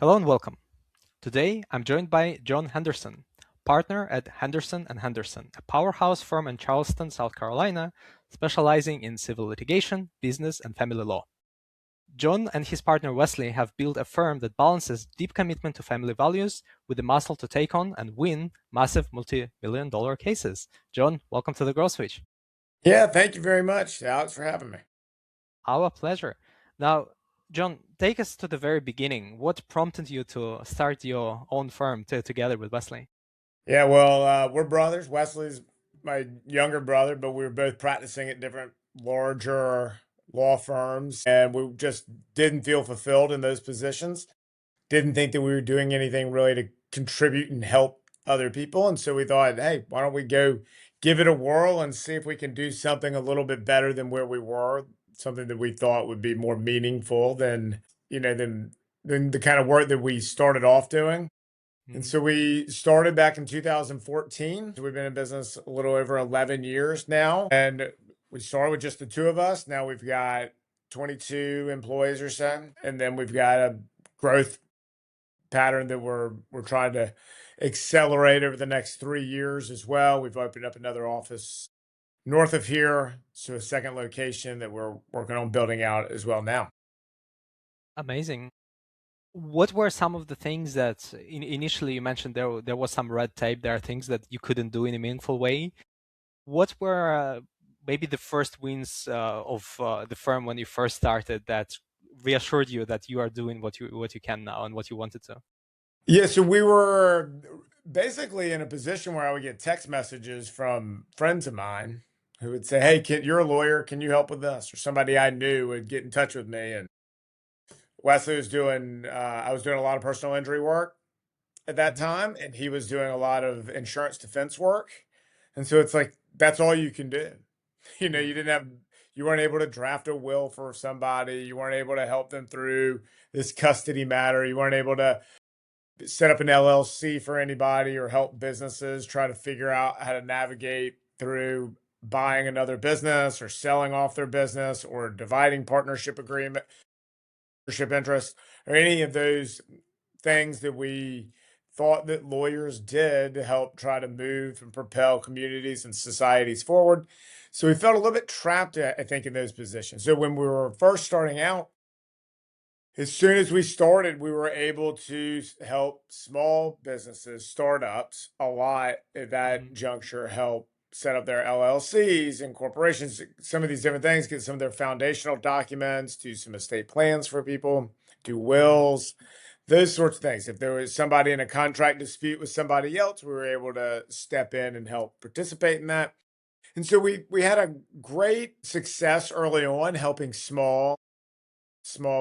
Hello and welcome. Today, I'm joined by John Henderson, partner at Henderson and Henderson, a powerhouse firm in Charleston, South Carolina, specializing in civil litigation, business, and family law. John and his partner Wesley have built a firm that balances deep commitment to family values with the muscle to take on and win massive multi-million dollar cases. John, welcome to the Growth Switch. Yeah, thank you very much, Alex, for having me. Our pleasure. Now, John, take us to the very beginning. What prompted you to start your own firm together with Wesley? Yeah, well, we're brothers. Wesley's my younger brother, but we were both practicing at different larger law firms, and we just didn't feel fulfilled in those positions. Didn't think that we were doing anything really to contribute and help other people. And so we thought, hey, why don't we go give it a whirl and see if we can do something a little bit better than where we were, something that we thought would be more meaningful than, than the kind of work that we started off doing. And Mhm. so we started back in 2014. So we've been in business a little over 11 years now. And we started with just the two of us. Now we've got 22 employees or so. And then we've got a growth pattern that we're trying to accelerate over the next 3 years as well. We've opened up another office north of here, so a second location that we're working on building out as well now. Amazing. What were some of the things that initially you mentioned there was some red tape, there are things that you couldn't do in a meaningful way. What were maybe the first wins of the firm when you first started that reassured you that you are doing what you can now and what you wanted to? Yeah, so we were basically in a position where I would get text messages from friends of mine who would say, "Hey, you're a lawyer. Can you help with this?" Or somebody I knew would get in touch with me. And Wesley was doing, I was doing a lot of personal injury work at that Mhm. time, and he was doing a lot of insurance defense work. And so it's like that's all you can do. Mm. You didn't have you weren't able to draft a will for somebody, you weren't able to help them through this custody matter, you weren't able to set up an LLC for anybody or help businesses try to figure out how to navigate through buying another business or selling off their business or dividing partnership interest or any of those things that we thought that lawyers did to help try to move and propel communities and societies forward. So we felt a little bit trapped, I think, in those positions. So when we were first starting out, as soon as we started, we were able to help small businesses, startups a lot at that Mhm. juncture, help set up their LLCs and corporations, some of these different things, get some of their foundational documents, do some estate plans for people, do Mhm. wills, those sorts of things. If there was somebody in a contract dispute with somebody else, we were able to step in and help participate in that. And so we had a great success early on helping small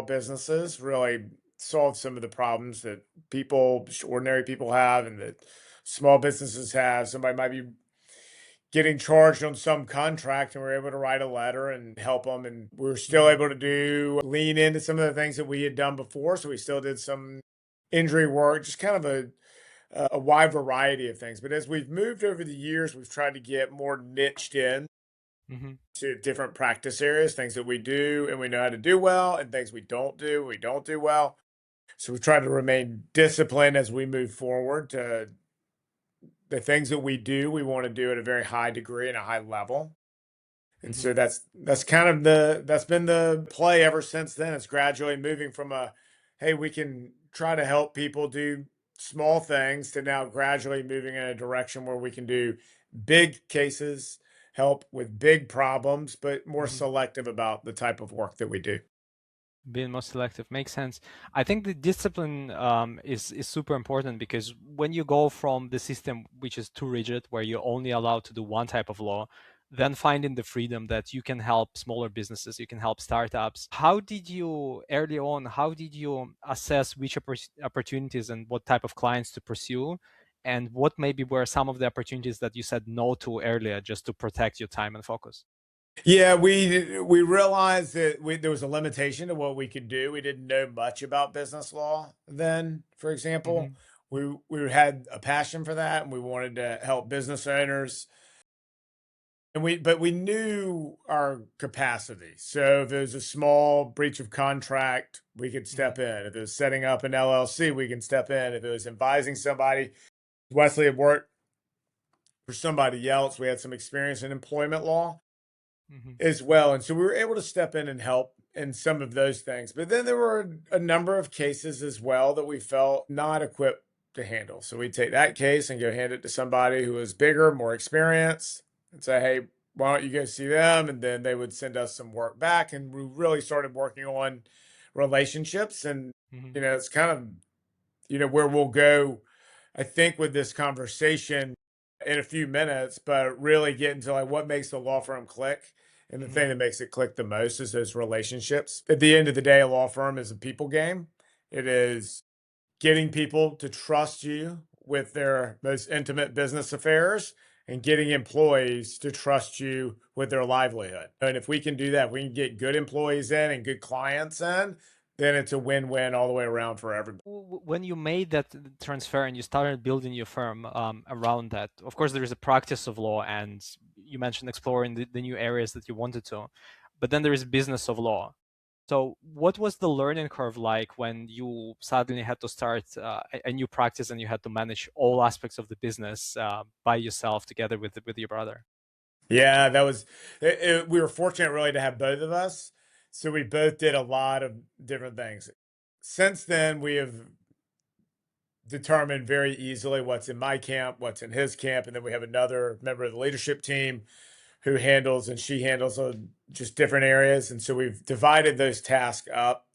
businesses really solve some of the problems that ordinary people have and that small businesses have. Somebody might be getting charged on some contract and we're able to write a letter and help them. And we were still Mhm. able to lean into some of the things that we had done before. So we still did some injury work, just kind of a wide variety of things. But as we've moved over the years, we've tried to get more niched in Mhm. to different practice areas, things that we do and we know how to do well, and things we don't do well. So we try to remain disciplined as we move forward to the things that we do, we want to do at a very high degree and a high level. And Mhm. so that's kind of that's been the play ever since then. It's gradually moving from hey, we can try to help people do small things to now gradually moving in a direction where we can do big cases, help with big problems, but more Mhm. selective about the type of work that we do. Being more selective makes sense. I think the discipline is super important because when you go from the system which is too rigid, where you're only allowed to do one type of law, then finding the freedom that you can help smaller businesses, you can help startups. How did you early on? How did you assess which opportunities and what type of clients to pursue, and what maybe were some of the opportunities that you said no to earlier just to protect your time and focus? Yeah, we realized that there was a limitation to what we could do. We didn't know much about business law then, for example. Hmm. We had a passion for that and we wanted to help business owners And we knew our capacity. So if there's a small breach of contract, we could step Hmm. in. If it was setting up an LLC, we can step in. If it was advising somebody, Wesley had worked for somebody else. We had some experience in employment law Hmm. as well. And so we were able to step in and help in some of those things. But then there were a number of cases as well that we felt not equipped to handle. So we'd take that case and go hand it to somebody who was bigger, more experienced, and say, hey, why don't you go see them? And then they would send us some work back. And we really started working on relationships. And, Hmm. it's kind of, where we'll go, I think, with this conversation in a few minutes, but really get into like what makes the law firm click. And the thing Hmm. that makes it click the most is those relationships. At the end of the day, a law firm is a people game. It is getting people to trust you with their most intimate business affairs and getting employees to trust you with their livelihood. And if we can do that, we can get good employees in and good clients in, then it's a win-win all the way around for everybody. When you made that transfer and you started building your firm around that, of course, there is a practice of law, and you mentioned exploring the new areas that you wanted to, but then there is business of law. So, what was the learning curve like when you suddenly had to start a new practice and you had to manage all aspects of the business by yourself together with your brother? Yeah, that was we were fortunate really to have both of us. So we both did a lot of different things. Since then, we have determined very easily what's in my camp, what's in his camp, and then we have another member of the leadership team who handles and she handles just different areas. And so we've divided those tasks up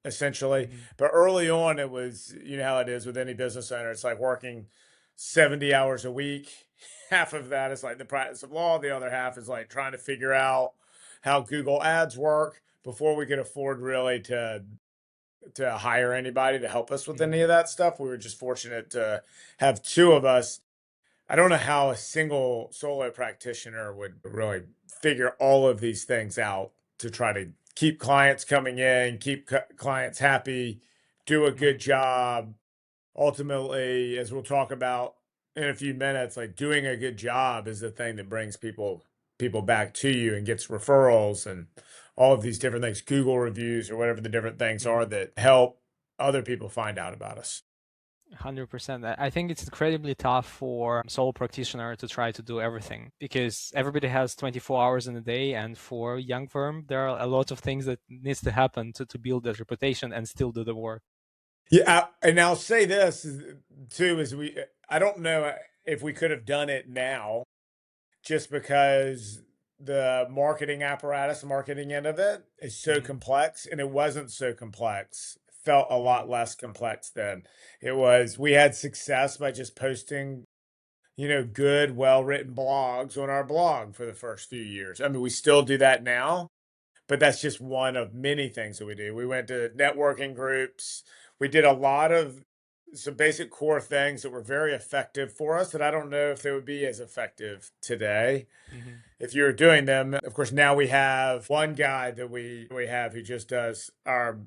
essentially. Hmm. But early on, it was, how it is with any business owner. It's like working 70 hours a week. Half of that is like the practice of law. The other half is like trying to figure out how Google ads work before we could afford really to hire anybody to help us with Hmm. any of that stuff. We were just fortunate to have two of us. I don't know how a single solo practitioner would really figure all of these things out to try to keep clients coming in, keep clients happy, do a good Hmm. job. Ultimately, as we'll talk about in a few minutes, like doing a good job is the thing that brings people back to you and gets referrals and all of these different things, Google reviews or whatever the different things are Hmm. that help other people find out about us. 100%. I think it's incredibly tough for sole practitioner to try to do everything because everybody has 24 hours in a day, and for a young firm, there are a lot of things that needs to happen to build that reputation and still do the work. Yeah, and I'll say this too: is I don't know if we could have done it now, just because the marketing apparatus, the marketing end of it, is so Hmm. complex, and it wasn't so complex. Felt a Hmm. lot less complex than it was. We had success by just posting, good, well-written blogs on our blog for the first few years. I mean, we still do that now, but that's just one of many things that we do. We went to networking groups. We did a lot of some basic core things that were very effective for us that I don't know if they would be as effective today Hmm. if you were doing them. Of course, now we have one guy that we have who just does our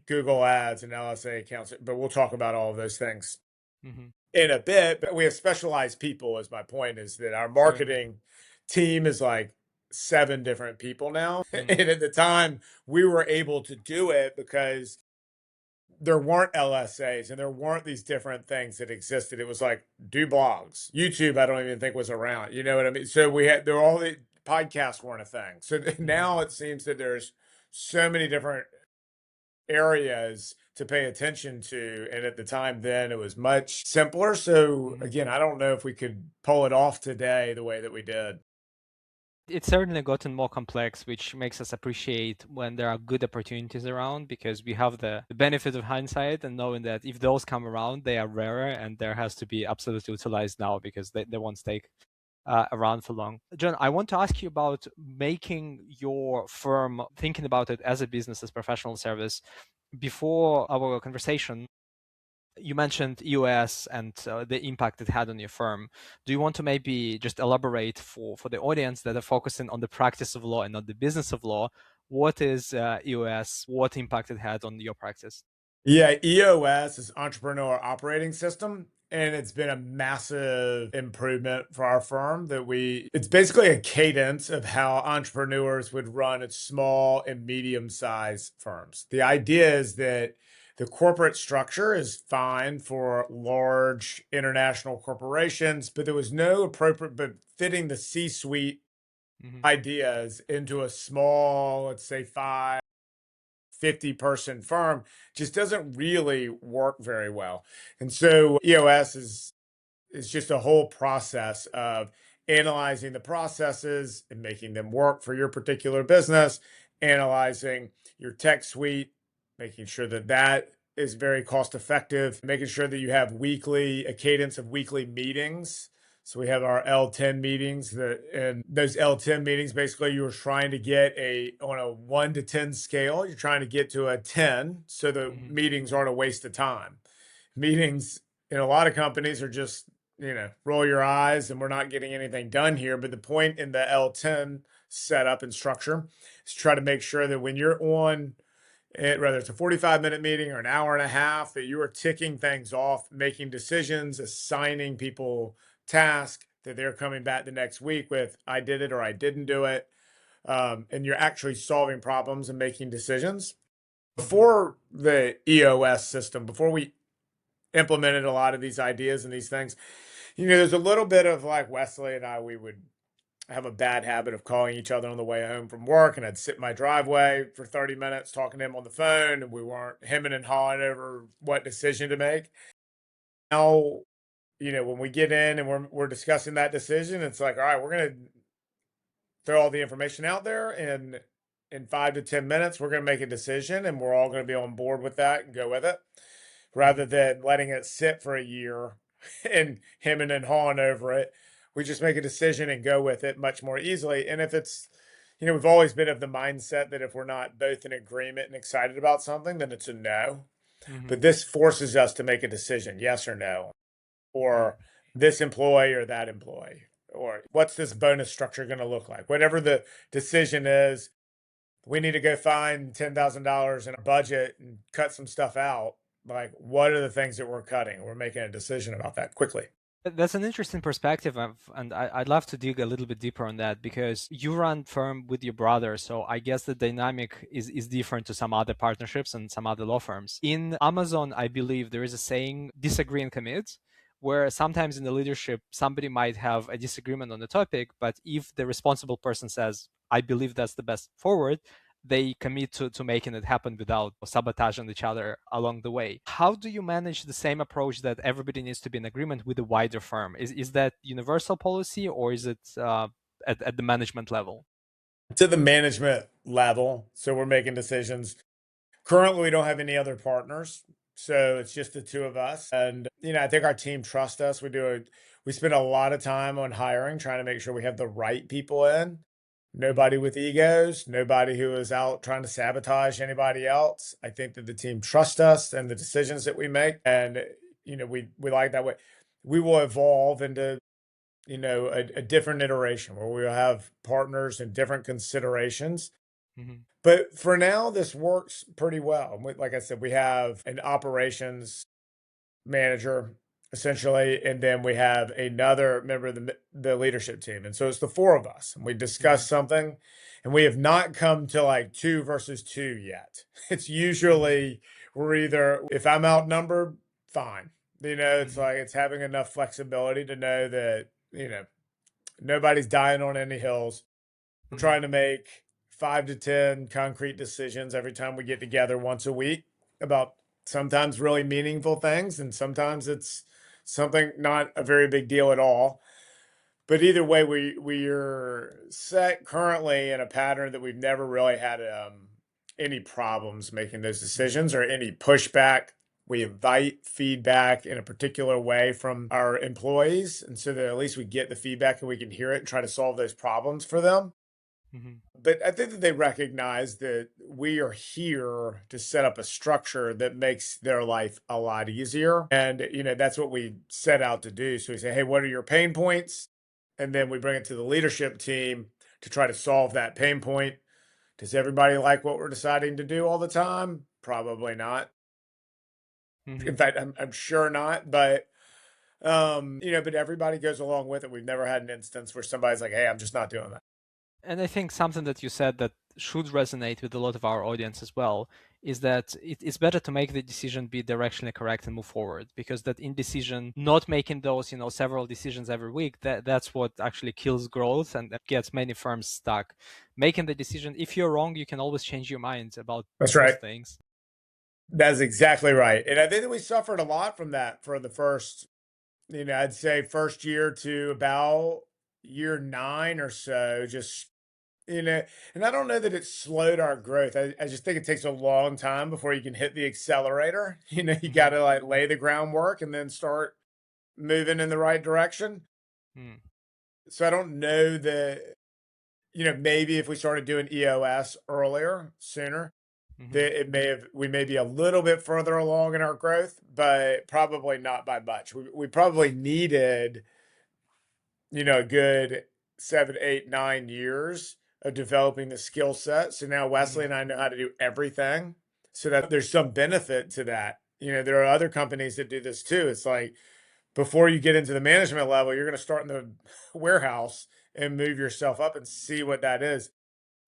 Google ads and LSA accounts, but we'll talk about all of those things Hmm. in a bit. But we have specialized people, is my point, is that our Certainly. marketing team is like seven different people now. Hmm. And at the time, we were able to do it because there weren't LSAs and there weren't these different things that existed. It was like do blogs. YouTube, I don't even think was around. You know what I mean? So we had there were all the podcasts weren't a thing. So Hmm. now it seems that there's so many different areas to pay attention to. And at the time then it was much simpler. So Hmm. again, I don't know if we could pull it off today the way that we did. It's certainly gotten more complex, which makes us appreciate when there are good opportunities around because we have the benefit of hindsight and knowing that if those come around, they are rarer and there has to be absolutely utilized now because they won't stay around for long. John, I want to ask you about making your firm, thinking about it as a business, as professional service. Before our conversation, you mentioned EOS and the impact it had on your firm. Do you want to maybe just elaborate for the audience that are focusing on the practice of law and not the business of law? What is EOS? What impact it had on your practice? Yeah, EOS is Entrepreneur Operating System. and it's been a massive improvement for our firm it's basically a cadence of how entrepreneurs would run at small and medium-sized firms. The idea is that the corporate structure is fine for large international corporations, but there was no appropriate, but fitting the C-suite ideas into a small, let's say 50-person firm just doesn't really work very well. And so EOS is just a whole process of analyzing the processes and making them work for your particular business, analyzing your tech suite, making sure that that is very cost effective, making sure that you have a cadence of weekly meetings. So we have our L10 meetings and those L10 meetings, basically you're trying to get on a 1 to 10 scale, you're trying to get to a 10 so the meetings aren't a waste of time. Meetings in a lot of companies are just, roll your eyes and we're not getting anything done here. But the point in the L10 setup and structure is try to make sure that when you're on it, whether it's a 45-minute meeting or an hour and a half, that you are ticking things off, making decisions, assigning people tasks, that they're coming back the next week with, I did it or I didn't do it. And you're actually solving problems and making decisions. Before the EOS system, before we implemented a lot of these ideas and these things, there's a little bit of like Wesley and we would have a bad habit of calling each other on the way home from work, and I'd sit in my driveway for 30 minutes talking to him on the phone, and we weren't hemming and hawing over what decision to make. Now, when we get in and we're discussing that decision, it's like, all right, we're going to throw all the information out there, and in 5 to 10 minutes, we're going to make a decision, and we're all going to be on board with that and go with it, rather than letting it sit for a year and hemming and hawing over it. We just make a decision and go with it much more easily. And if it's, we've always been of the mindset that if we're not both in agreement and excited about something, then it's a no. But this forces us to make a decision, yes or no, or this employee or that employee, or what's this bonus structure going to look like? Whatever the decision is, we need to go find $10,000 in a budget and cut some stuff out. Like, what are the things that we're cutting? We're making a decision about that quickly. That's an interesting perspective, and I'd love to dig a little bit deeper on that, because you run firm with your brother, so I guess the dynamic is different to some other partnerships and some other law firms. In Amazon, I believe there is a saying, disagree and commit, where sometimes in the leadership, somebody might have a disagreement on the topic, but if the responsible person says, I believe that's the best forward, they commit to making it happen without sabotaging each other along the way. How do you manage the same approach that everybody needs to be in agreement with a wider firm? Is that universal policy, or is it at the management level? To the management level. So we're making decisions. Currently, we don't have any other partners. So it's just the two of us. And, I think our team trusts us. We spend a lot of time on hiring, trying to make sure we have the right people in. Nobody with egos, nobody who is out trying to sabotage anybody else. I think that the team trusts us and the decisions that we make. And, we like that way. We will evolve into, a different iteration where we'll have partners and different considerations. But for now, this works pretty well. Like I said, we have an operations manager essentially, and then we have another member of the leadership team. And so it's the four of us, and we discuss something, and we have not come to like 2 versus 2 yet. It's usually we're either, if I'm outnumbered, fine. It's like it's having enough flexibility to know that, nobody's dying on any hills. We're trying to make 5 to 10 concrete decisions every time we get together once a week about sometimes really meaningful things, and sometimes it's something not a very big deal at all. But either way, we are set currently in a pattern that we've never really had any problems making those decisions or any pushback. We invite feedback in a particular way from our employees, and so that at least we get the feedback and we can hear it and try to solve those problems for them. But I think that they recognize that we are here to set up a structure that makes their life a lot easier. And, that's what we set out to do. So we say, hey, what are your pain points? And then we bring it to the leadership team to try to solve that pain point. Does everybody like what we're deciding to do all the time? Probably not. In fact, I'm sure not. But But everybody goes along with it. We've never had an instance where somebody's like, hey, I'm just not doing that. And I think something that you said that should resonate with a lot of our audience as well is that it's better to make the decision be directionally correct and move forward, because that indecision, not making those, several decisions every week, that's what actually kills growth and that gets many firms stuck. Making the decision, if you're wrong, you can always change your mind about That's right. most things. That's exactly right. And I think that we suffered a lot from that for the first, I'd say first year to about year 9 or so, just, you know, and I don't know that it slowed our growth. I just think it takes a long time before you can hit the accelerator. You got Hmm. to like lay the groundwork and then start moving in the right direction. Mm. So I don't know that, maybe if we started doing EOS earlier, sooner, Hmm. that we may be a little bit further along in our growth, but probably not by much. We probably needed, a good 7, 8, 9 years of developing the skill set. So now Wesley Hmm. and I know how to do everything. So that there's some benefit to that. There are other companies that do this too. It's like before you get into the management level, you're going to start in the warehouse and move yourself up and see what that is.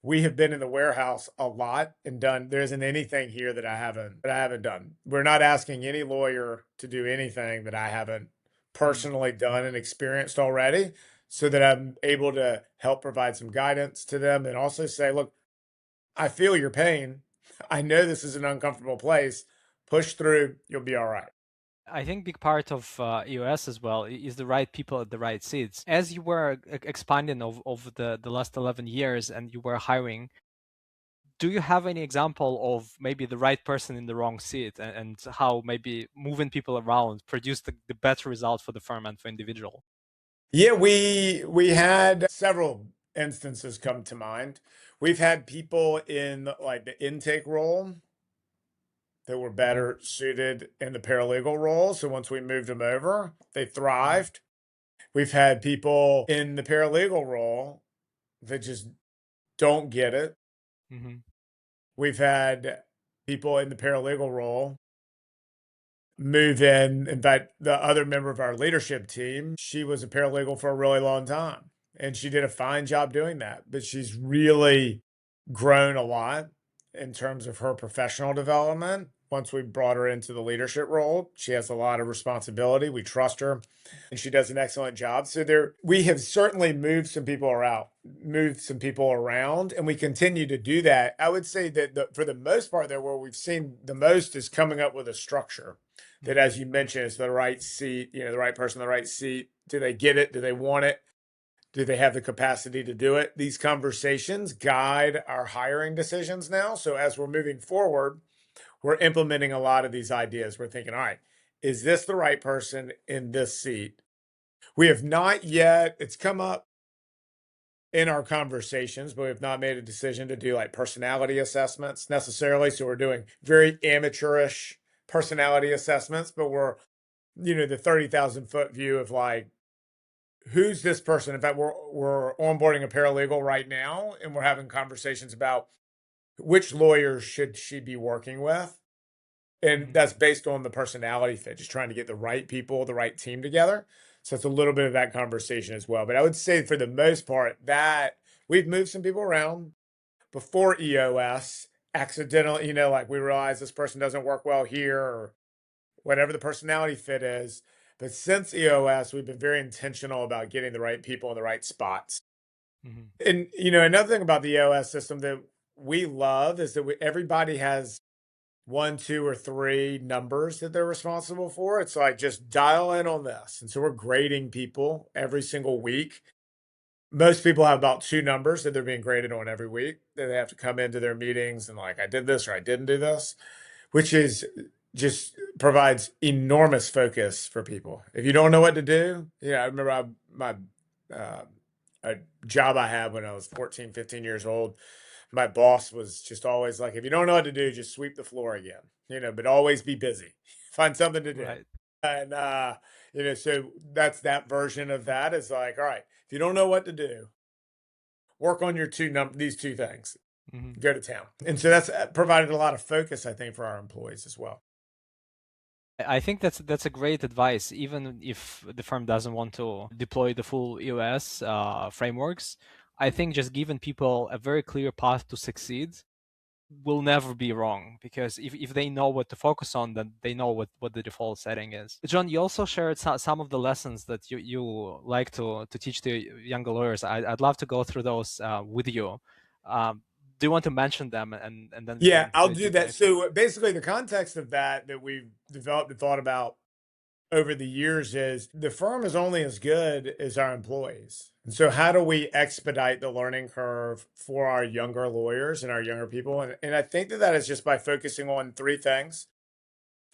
We have been in the warehouse a lot and done. There isn't anything here that I haven't done. We're not asking any lawyer to do anything that I haven't Mm. personally done and experienced already, so that I'm able to help provide some guidance to them and also say, look, I feel your pain. I know this is an uncomfortable place. Push through. You'll be all right. I think big part of EOS as well is the right people at the right seats. As you were expanding of the last 11 years and you were hiring, do you have any example of maybe the right person in the wrong seat, and how maybe moving people around produced the better result for the firm and for individual? Yeah, we had several instances come to mind. We've had people in like the intake role that were Hmm. better suited in the paralegal role. So once we moved them over, they Hmm. thrived. We've had people in the paralegal role that just don't get it. Hmm. We've had people in the paralegal role move in. In fact, the other member of our leadership team, she was a paralegal for a really long time and she did a fine job doing that. But she's really grown a lot in terms of her professional development. Once we brought her into the leadership role, she has a lot of responsibility. We trust her and she does an excellent job. So we have certainly moved some people around, and we continue to do that. I would say that for the most part there, where we've seen the most is coming up with a structure that, Hmm. as you mentioned, is the right seat, the right person, the right seat. Do they get it? Do they want it? Do they have the capacity to do it? These conversations guide our hiring decisions now. So as we're moving forward, we're implementing a lot of these ideas. We're thinking, all right, is this the right person in this seat? We have not yet, it's come up in our conversations, but we have not made a decision to do like personality assessments necessarily. So we're doing very amateurish personality assessments, but we're, the 30,000-foot view of like, who's this person? In fact, we're onboarding a paralegal right now, and we're having conversations about which lawyers should she be working with, and Hmm. that's based on the personality fit. Just trying to get the right people, the right team together. So it's a little bit of that conversation as well. But I would say for the most part that we've moved some people around before EOS accidentally. Like we realize this person doesn't work well here, or whatever the personality fit is. But since EOS, we've been very intentional about getting the right people in the right spots. Hmm. And another thing about the EOS system that we love is that everybody has one, two, or three numbers that they're responsible for. It's like just dial in on this. And so we're grading people every single week. Most people have about two numbers that they're being graded on every week. That they have to come into their meetings and like, I did this or I didn't do this, which is just provides enormous focus for people. If you don't know what to do, I remember my uh, a job I had when I was 14, 15 years old. My boss was just always like, if you don't know what to do, just sweep the floor again, but always be busy, find something to do. Right. And, so that's that version of that is like, all right, if you don't know what to do, work on your these two things, Hmm. go to town. And so that's provided a lot of focus, I think, for our employees as well. I think that's a great advice, even if the firm doesn't want to deploy the full EOS frameworks. I think just giving people a very clear path to succeed will never be wrong, because if they know what to focus on, then they know what the default setting is. John, you also shared some of the lessons that you like to teach to younger lawyers. I'd love to go through those with you. Do you want to mention them, and then we Yeah, can I'll do a do deep that. dive? So basically, the context of that we've developed and thought about over the years is the firm is only as good as our employees. And so, how do we expedite the learning curve for our younger lawyers and our younger people? And I think that is just by focusing on three things.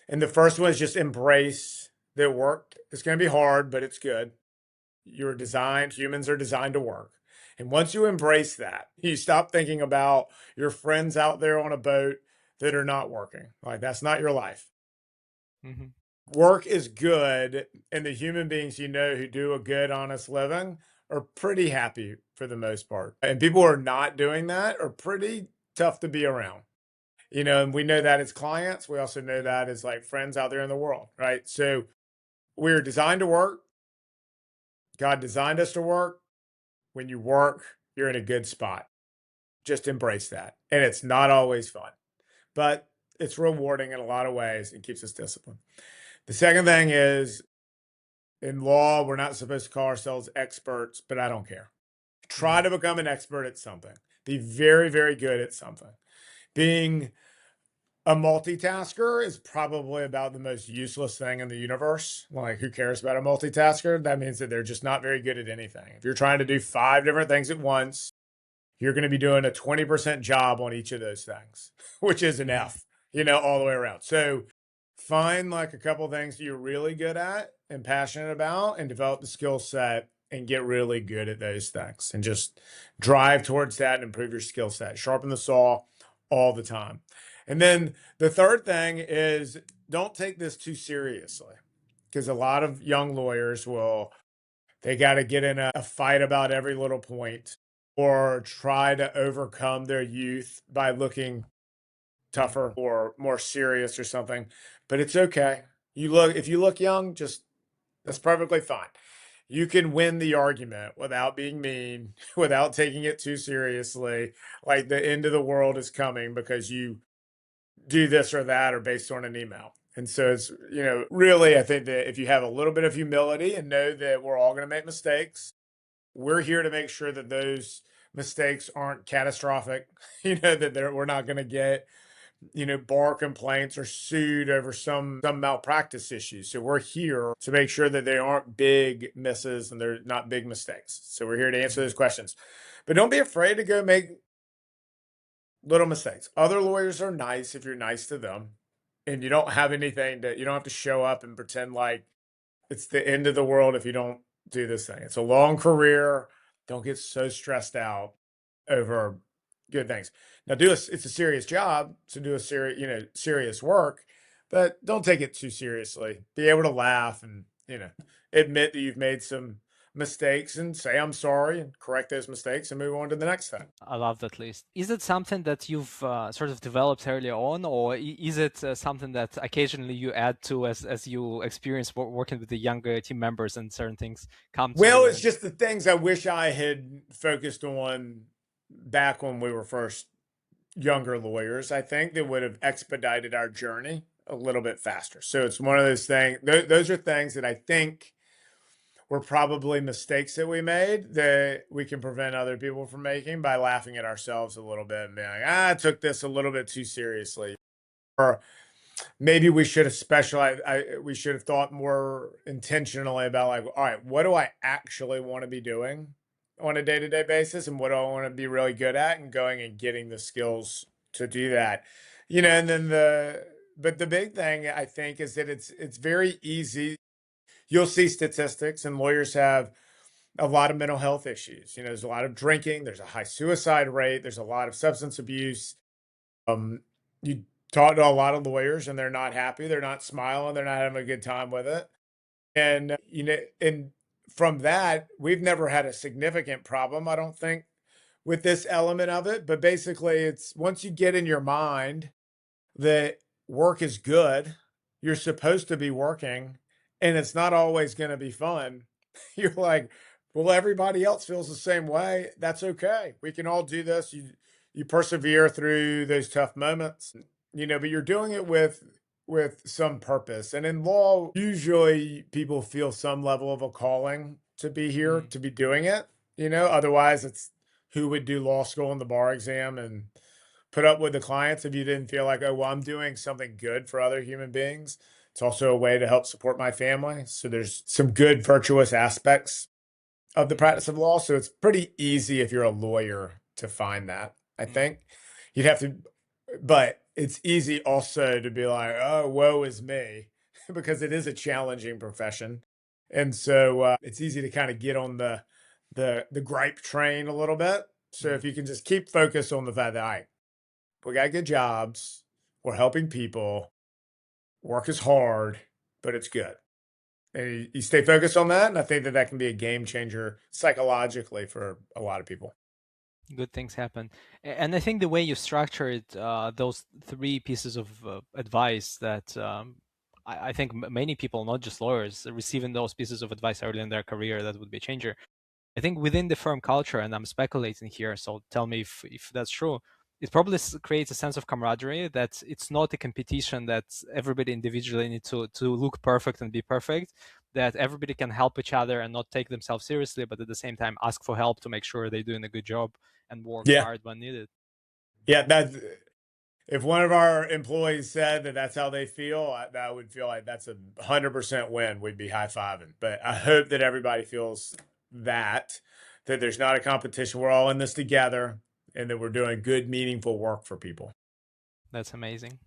And the first one is just embrace the work. It's going to be hard, but it's good. Humans are designed to work. And once you embrace that, you stop thinking about your friends out there on a boat that are not working. Like, that's not your life. Hmm. Work is good, and the human beings you know who do a good, honest living are pretty happy for the most part. And people who are not doing that are pretty tough to be around. And we know that as clients. We also know that as like friends out there in the world, right? So we're designed to work. God designed us to work. When you work, you're in a good spot. Just embrace that. And it's not always fun, but it's rewarding in a lot of ways and keeps us disciplined. The second thing is, in law, we're not supposed to call ourselves experts, but I don't care. Try Hmm. to become an expert at something. Be very, very good at something. Being a multitasker is probably about the most useless thing in the universe. Like, who cares about a multitasker? That means that they're just not very good at anything. If you're trying to do 5 different things at once, you're going to be doing a 20% job on each of those things, which is an Hmm. F, all the way around. So find like a couple things that you're really good at and passionate about and develop the skill set and get really good at those things and just drive towards that and improve your skill set. Sharpen the saw all the time. And then the third thing is, don't take this too seriously, because a lot of young lawyers they got to get in a fight about every little point or try to overcome their youth by looking tougher or more serious or something. But it's okay. If you look young, just that's perfectly fine. You can win the argument without being mean, without taking it too seriously. Like the end of the world is coming because you do this or that or based on an email. And so it's, really, I think that if you have a little bit of humility and know that we're all going to make mistakes, we're here to make sure that those mistakes aren't catastrophic, that we're not going to get, bar complaints or sued over some malpractice issues. So we're here to make sure that they aren't big misses and they're not big mistakes. So we're here to answer those questions. But don't be afraid to go make little mistakes. Other lawyers are nice if you're nice to them. And you don't have to show up and pretend like it's the end of the world if you don't do this thing. It's a long career. Don't get so stressed out over good things. Now it's a serious job, so do serious work, but don't take it too seriously. Be able to laugh and, admit that you've made some mistakes and say I'm sorry and correct those mistakes and move on to the next thing. I love that list. Is it something that you've sort of developed early on, or is it something that occasionally you add to as you experience working with the younger team members and certain things come to Well, you? it's And just the things I wish I had focused on back when we were first younger lawyers. I think that would have expedited our journey a little bit faster. So it's one of those things. Those are things that I think were probably mistakes that we made that we can prevent other people from making by laughing at ourselves a little bit and being like, I took this a little bit too seriously. Or maybe we should have specialized. We should have thought more intentionally about, like, all right, what do I actually want to be doing on a day-to-day basis, and what do I want to be really good at, and going and getting the skills to do that. And then the big thing I think is that it's very easy. You'll see statistics, and lawyers have a lot of mental health issues. There's a lot of drinking, there's a high suicide rate, there's a lot of substance abuse. You talk to a lot of lawyers and they're not happy, they're not smiling, they're not having a good time with it. And and from that, we've never had a significant problem, I don't think, with this element of it. But basically, it's once you get in your mind that work is good, you're supposed to be working and it's not always going to be fun. You're like, well, everybody else feels the same way. That's okay. We can all do this. You persevere through those tough moments, but you're doing it with some purpose. And in law, usually people feel some level of a calling to be here, Mm, to be doing it. Otherwise it's who would do law school and the bar exam and put up with the clients if you didn't feel like, oh, well, I'm doing something good for other human beings. It's also a way to help support my family. So there's some good virtuous aspects of the mm, practice of law. So it's pretty easy if you're a lawyer to find that, I mm, think. You'd have to, but it's easy also to be like, oh, woe is me, because it is a challenging profession. And so it's easy to kind of get on the gripe train a little bit. So mm. if you can just keep focused on the fact that, all right, we got good jobs, we're helping people, work is hard, but it's good. And you stay focused on that, and I think that that can be a game changer psychologically for a lot of people. Good things happen. And I think the way you structured those three pieces of advice that I think many people, not just lawyers, receiving those pieces of advice early in their career, that would be a changer. I think within the firm culture, and I'm speculating here, so tell me if that's true, it probably creates a sense of camaraderie that it's not a competition that everybody individually needs to look perfect and be perfect, that everybody can help each other and not take themselves seriously, but at the same time ask for help to make sure they're doing a good job and work Yeah. hard when needed. Yeah. That's if one of our employees said that that's how they feel, that would feel like that's 100% win. We'd be high fiving. But I hope that everybody feels that there's not a competition. We're all in this together and that we're doing good, meaningful work for people. That's amazing.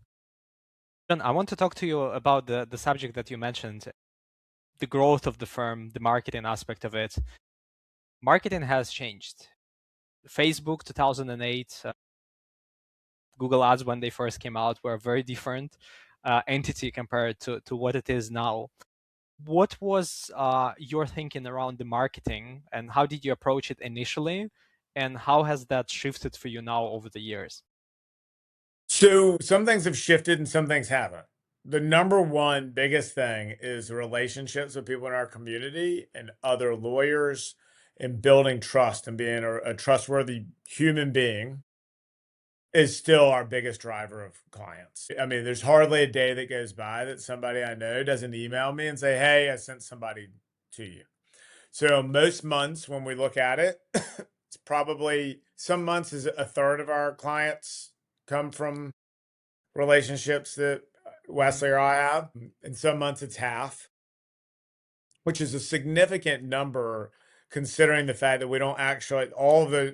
John, I want to talk to you about the subject that you mentioned, the growth of the firm, the marketing aspect of it. Marketing has changed. Facebook 2008, Google Ads when they first came out were a very different entity compared to what it is now. What was your thinking around the marketing and how did you approach it initially? And how has that shifted for you now over the years? So some things have shifted and some things haven't. The number one biggest thing is relationships with people in our community and other lawyers and building trust and being a trustworthy human being is still our biggest driver of clients. I mean, there's hardly a day that goes by that somebody I know doesn't email me and say, hey, I sent somebody to you. So most months when we look at it, it's probably some months is a third of our clients come from relationships that Mm-hmm. Wesley or I have. In some months, it's half, which is a significant number considering the fact that we don't actually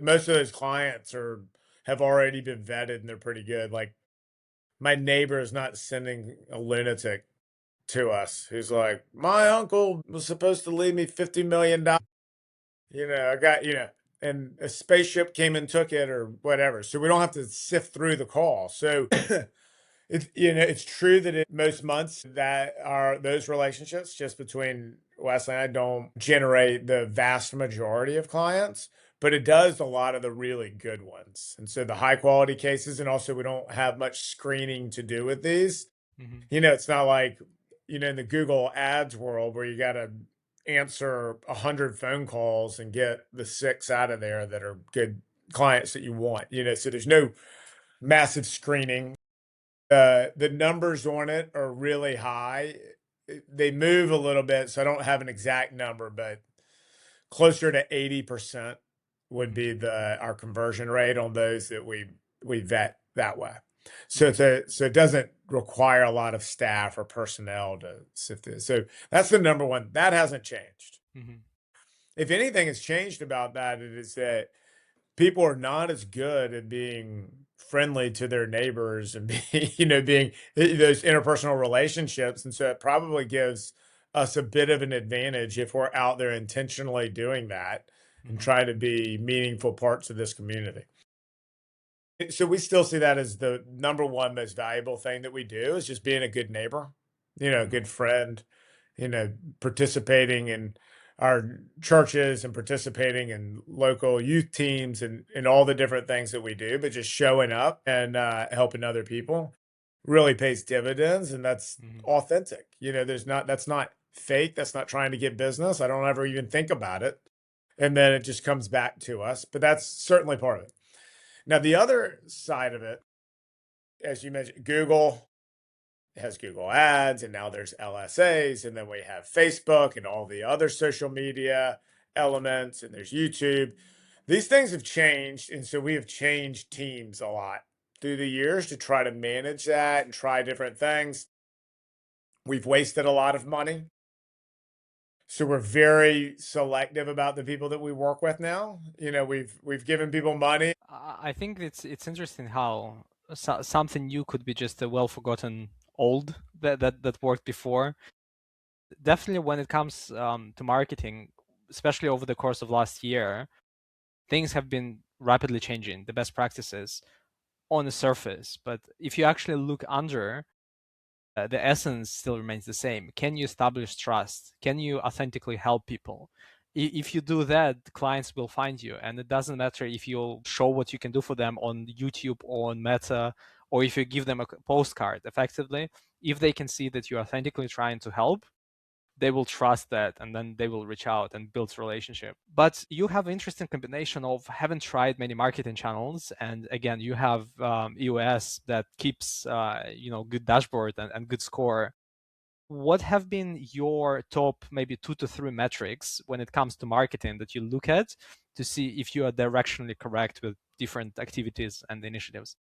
most of those clients are have already been vetted and they're pretty good. Like my neighbor is not sending a lunatic to us who's like, my uncle was supposed to leave me $50 million. I got, and a spaceship came and took it or whatever. So we don't have to sift through the call. So it's true that in most months that are those relationships just between Wesley and I don't generate the vast majority of clients, but it does a lot of the really good ones. And so the high quality cases, and also we don't have much screening to do with these. Mm-hmm. It's not like, in the Google ads world where you got to answer 100 phone calls and get the 6 out of there that are good clients that you want, so there's no massive screening. The numbers on it are really high. They move a little bit, so I don't have an exact number, but closer to 80% would Mm-hmm. be our conversion rate on those that we vet that way. So Mm-hmm. so it doesn't require a lot of staff or personnel to sift through. So that's the number one. That hasn't changed. Mm-hmm. If anything has changed about that, it is that people are not as good at being friendly to their neighbors and being, being those interpersonal relationships. And so it probably gives us a bit of an advantage if we're out there intentionally doing that and Mm-hmm. trying to be meaningful parts of this community. So we still see that as the number one most valuable thing that we do is just being a good neighbor, a Mm-hmm. good friend, participating in our churches and participating in local youth teams and all the different things that we do, but just showing up and helping other people. really pays dividends, and that's Mhm. authentic. There's not that's not fake. That's not trying to get business. I don't ever even think about it, and then it just comes back to us. But that's certainly part of it. Now, the other side of it, as you mentioned, Google has Google Ads, and now there's LSAs, and then we have Facebook and all the other social media elements, and there's YouTube. These things have changed, and so we have changed teams a lot through the years to try to manage that and try different things. We've wasted a lot of money. So we're very selective about the people that we work with now. We've given people money. I think it's interesting how something new could be just a well forgotten old that worked before. Definitely, when it comes to marketing, especially over the course of last year, things have been rapidly changing. The best practices on the surface, but if you actually look under, the essence still remains the same. Can you establish trust? Can you authentically help people? If you do that, clients will find you, and it doesn't matter if you show what you can do for them on YouTube or on Meta, or if you give them a postcard. Effectively, if they can see that you're authentically trying to help, they will trust that, and then they will reach out and build relationship. But you have an interesting combination of haven't tried many marketing channels, and again, you have EOS that keeps good dashboard and good score. What have been your top maybe 2 to 3 metrics when it comes to marketing that you look at to see if you are directionally correct with different activities and initiatives?